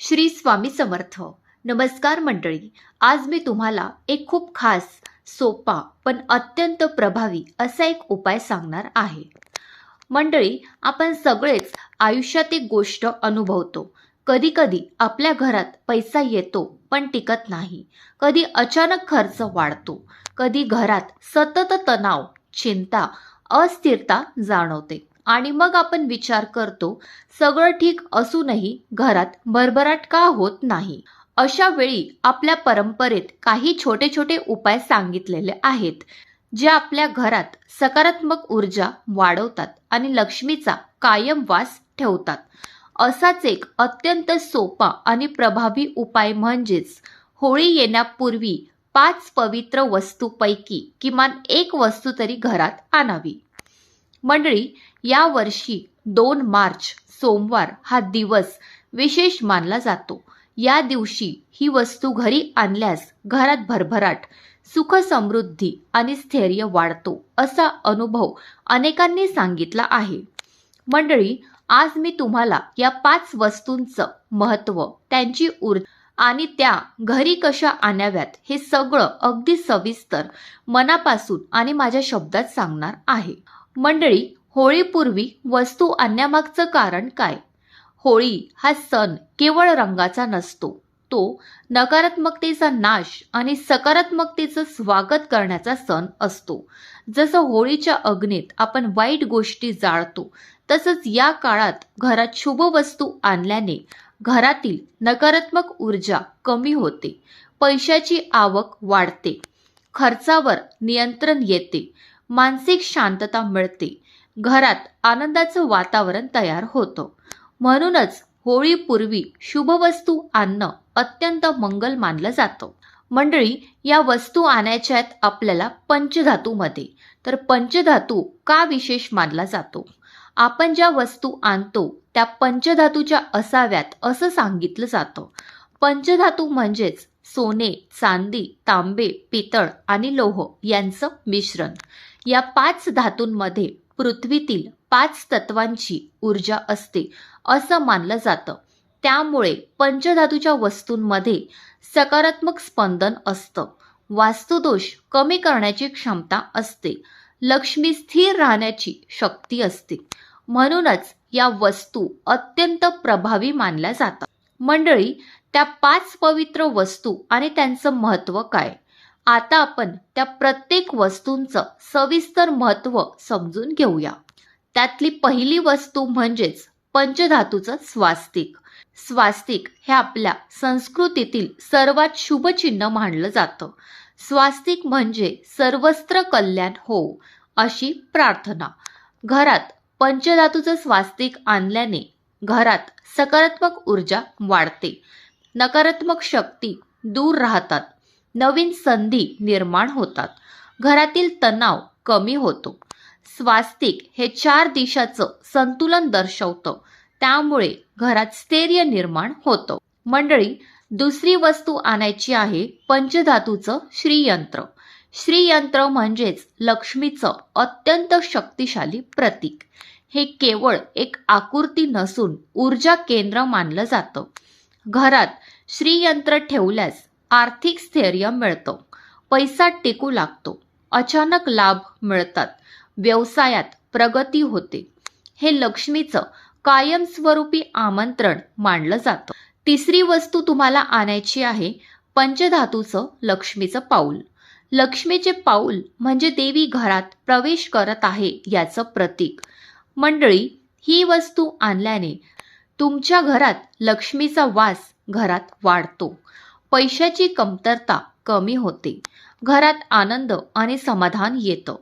श्री स्वामी समर्थ. नमस्कार मंडळी. आज मी तुम्हाला एक खूप खास, सोपा पण अत्यंत प्रभावी असा एक उपाय सांगणार आहे. मंडळी, आपण सगळेच आयुष्यात एक गोष्ट अनुभवतो. कधी कधी आपल्या घरात पैसा येतो पण टिकत नाही. कधी अचानक खर्च वाढतो. कधी घरात सतत तणाव, चिंता, अस्थिरता जाणवते. आणि मग आपण विचार करतो, सगळं ठीक असूनही घरात भरभराट का होत नाही. अशा वेळी आपल्या परंपरेत काही छोटे छोटे उपाय सांगितलेले आहेत, जे आपल्या घरात सकारात्मक ऊर्जा वाढवतात आणि लक्ष्मीचा कायम वास ठेवतात. असाच एक अत्यंत सोपा आणि प्रभावी उपाय म्हणजेच होळी येण्यापूर्वी 5 पवित्र वस्तूपैकी किमान एक वस्तू तरी घरात आणावी. मंडळी, या वर्षी 2 मार्च सोमवार हा दिवस विशेष मानला जातो. या दिवशी ही वस्तू घरी आणल्यास घरात भरभराट, सुख, समृद्धी आणि स्थैर्य वाढतो असा अनुभव अनेकांनी सांगितला आहे. मंडळी, आज मी तुम्हाला या 5 वस्तूंचं महत्त्व, त्यांची ऊर्जा आणि त्या घरी कशा आणाव्यात हे सगळं अगदी सविस्तर, मनापासून आणि माझ्या शब्दात सांगणार आहे. मंडळी, होळीपूर्वी वस्तू आणण्यामागचं कारण काय? होळी हा सण केवळ रंगाचा नसतो. तो नकारात्मकतेचा नाश आणि सकारात्मकतेचं स्वागत करण्याचा सण असतो. जसं होळीच्या अग्नीत आपण वाईट गोष्टी जाळतो, तसंच या काळात घरात शुभ वस्तू आणल्याने घरातील नकारात्मक ऊर्जा कमी होते, पैशाची आवक वाढते, खर्चावर नियंत्रण येते, मानसिक शांतता मिळते, घरात आनंदाचं वातावरण तयार होतं. म्हणूनच होळीपूर्वी शुभ वस्तू आणणं अत्यंत मंगल मानलं जातं. मंडळी, या वस्तू आणायच्या आहेत आपल्याला पंचधातूमध्ये. तर पंचधातू का विशेष मानला जातो? आपण ज्या वस्तू आणतो त्या पंचधातूच्या असाव्यात असं सांगितलं जातं. पंचधातू म्हणजेच सोने, चांदी, तांबे, पितळ आणि लोह यांचं मिश्रण. या 5 धातूंमध्ये पृथ्वीतील 5 तत्वांची ऊर्जा असते असं मानलं जातं. त्यामुळे पंचधातूच्या वस्तूंमध्ये सकारात्मक स्पंदन असतं, वास्तुदोष कमी करण्याची क्षमता असते, लक्ष्मी स्थिर राहण्याची शक्ती असते. म्हणूनच या वस्तू अत्यंत प्रभावी मानल्या जातात. मंडळी, त्या 5 पवित्र वस्तू आणि त्यांचं महत्त्व काय? आता आपण त्या प्रत्येक वस्तूंचं सविस्तर महत्त्व समजून घेऊया. त्यातली पहिली वस्तू म्हणजेच पंचधातूचं स्वास्तिक. स्वास्तिक हे आपल्या संस्कृतीतील सर्वात शुभ चिन्ह मानलं जातं. स्वास्तिक म्हणजे सर्वत्र कल्याण हो अशी प्रार्थना. घरात पंचधातूचं स्वास्तिक आणल्याने घरात सकारात्मक ऊर्जा वाढते, नकारात्मक शक्ती दूर राहतात, नवीन संधी निर्माण होतात, घरातील तणाव कमी होतो. स्वास्तिक हे 4 दिशाचं संतुलन दर्शवतं, त्यामुळे घरात स्थैर्य निर्माण होतं. मंडळी, दुसरी वस्तू आणायची आहे पंचधातूचं श्रीयंत्र. श्रीयंत्र म्हणजेच लक्ष्मीचं अत्यंत शक्तिशाली प्रतीक. हे केवळ एक आकृती नसून ऊर्जा केंद्र मानलं जातं. घरात श्रीयंत्र ठेवल्यास आर्थिक स्थैर्य मिळतं, पैसा टिकू लागतो, अचानक लाभ मिळतात, व्यवसायात प्रगती होते. हे लक्ष्मीचं कायमस्वरूपी आमंत्रण मानलं जातं. तिसरी वस्तू तुम्हाला आणायची आहे पंचधातूचं लक्ष्मीचं पाऊल. लक्ष्मीचे पाऊल म्हणजे देवी घरात प्रवेश करत आहे याचं प्रतीक. मंडळी, ही वस्तू आणल्याने तुमच्या घरात लक्ष्मीचा वास घरात वाढतो, पैशाची कमतरता कमी होते, घरात आनंद आणि समाधान येतं.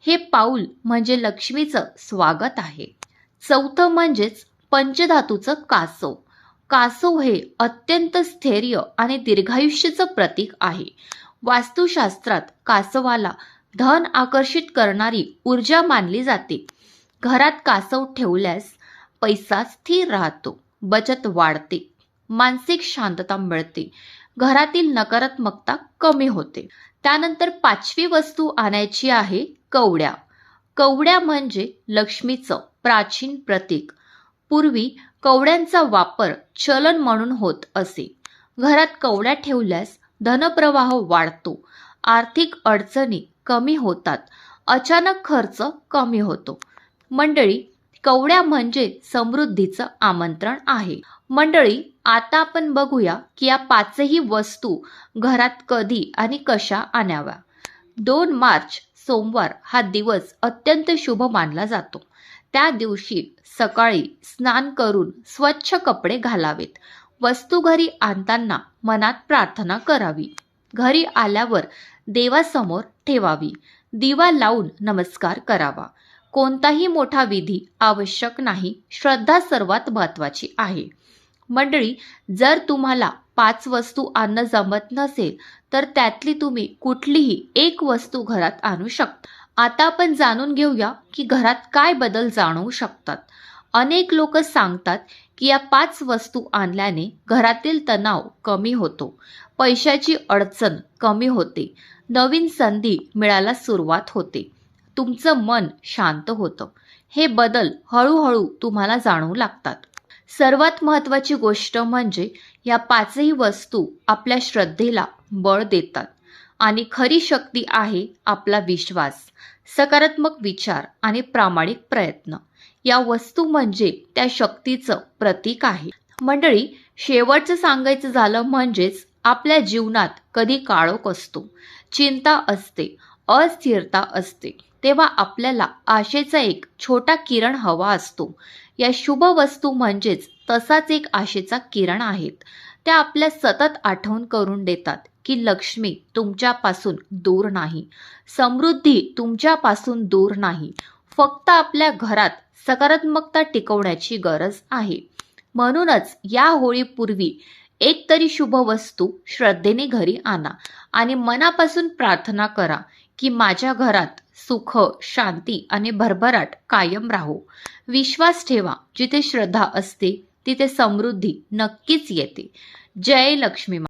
हे पाऊल म्हणजे लक्ष्मीचं स्वागत आहे. चौथं म्हणजेच पंचधातूचं कासव. कासव हे अत्यंत स्थैर्य आणि दीर्घायुष्याचं प्रतीक आहे. वास्तुशास्त्रात कासवाला धन आकर्षित करणारी ऊर्जा मानली जाते. घरात कासव ठेवल्यास पैसा स्थिर राहतो, बचत वाढते, मानसिक शांतता मिळते, घरातील नकारात्मकता कमी होते. त्यानंतर 5वी वस्तू आणायची आहे कवड्या. कवड्या म्हणजे लक्ष्मीचं प्राचीन प्रतीक. पूर्वी कवड्यांचा वापर चलन म्हणून होत असे. घरात कवड्या ठेवल्यास धनप्रवाह वाढतो, आर्थिक अडचणी कमी होतात, अचानक खर्च कमी होतो. मंडळी, कवड्या म्हणजे समृद्धीचं आमंत्रण आहे. मंडळी, आता आपण बघूया की या पाचही वस्तू घरात कधी आणि कशा आणाव्या. 2 मार्च सोमवार हा दिवस अत्यंत शुभ मानला जातो. त्या दिवशी सकाळी स्नान करून स्वच्छ कपडे घालावेत. वस्तू घरी आणताना मनात प्रार्थना करावी. घरी आल्यावर देवासमोर ठेवावी. दिवा लावून नमस्कार करावा. कोणताही मोठा विधी आवश्यक नाही. श्रद्धा सर्वात महत्त्वाची आहे. मंडळी, जर तुम्हाला 5 वस्तू आणणं जमत नसेल तर त्यातली तुम्ही कुठलीही एक वस्तू घरात आणू शकता. आता आपण जाणून घेऊया की घरात काय बदल जाणवू शकतात. अनेक लोक सांगतात की या 5 वस्तू आणल्याने घरातील तणाव कमी होतो, पैशाची अडचण कमी होते, नवीन संधी मिळायला सुरुवात होते, तुमचं मन शांत होतं. हे बदल हळूहळू तुम्हाला जाणवू लागतात. सर्वात महत्त्वाची गोष्ट म्हणजे या 5ही वस्तू आपल्या श्रद्धेला बळ देतात आणि खरी शक्ती आहे आपला विश्वास, सकारात्मक विचार आणि प्रामाणिक प्रयत्न. या वस्तू म्हणजे त्या शक्तीचं प्रतीक आहे. मंडळी, शेवटचं सांगायचं झालं म्हणजेच आपल्या जीवनात कधी काळोख असतो, चिंता असते, अस्थिरता असते, तेव्हा आपल्याला आशेचा एक छोटा किरण हवा असतो. या शुभ वस्तू म्हणजेच तसाच एक आशेचा किरण आहेत. त्या आपल्या सतत आठवण करून देतात की लक्ष्मी तुमच्यापासून दूर नाही, समृद्धी तुमच्यापासून दूर नाही. फक्त आपल्या घरात सकारात्मकता टिकवण्याची गरज आहे. म्हणूनच या होळीपूर्वी एक तरी शुभ वस्तू श्रद्धेने घरी आणा आणि मनापासून प्रार्थना करा की माझ्या घरात सुख, शांती आणि भरभराट कायम राहो. विश्वास ठेवा, जिथे श्रद्धा असते तिथे समृद्धी नक्कीच येते. जय लक्ष्मी.